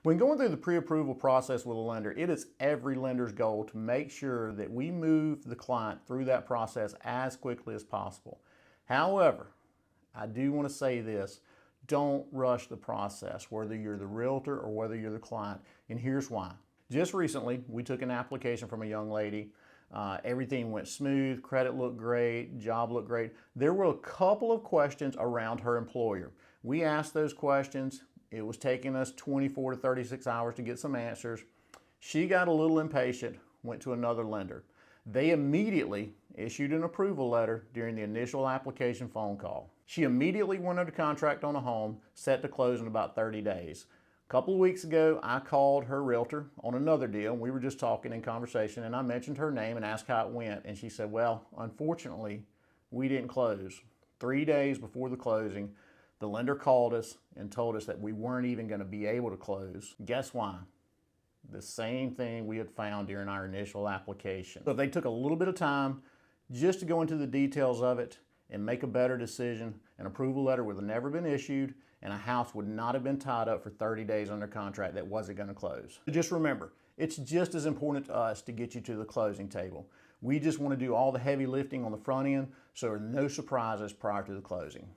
When going through the pre-approval process with a lender, it is every lender's goal to make sure that we move the client through that process as quickly as possible. However, I do want to say this, don't rush the process, whether you're the realtor or whether you're the client, and here's why. Just recently, we took an application from a young lady. Everything went smooth, credit looked great, job looked great. There were a couple of questions around her employer. We asked those questions. It was taking us 24 to 36 hours to get some answers. She got a little impatient, went to another lender. They immediately issued an approval letter during the initial application phone call. She immediately went under contract on a home, set to close in about 30 days. A couple of weeks ago, I called her realtor on another deal. We were just talking in conversation, and I mentioned her name and asked how it went. And she said, well, unfortunately, we didn't close. 3 days before the closing, the lender called us and told us that we weren't even going to be able to close. Guess why? The same thing we had found during our initial application. So if they took a little bit of time just to go into the details of it and make a better decision, an approval letter would have never been issued and a house would not have been tied up for 30 days under contract that wasn't going to close. Just remember, it's just as important to us to get you to the closing table. We just want to do all the heavy lifting on the front end so there are no surprises prior to the closing.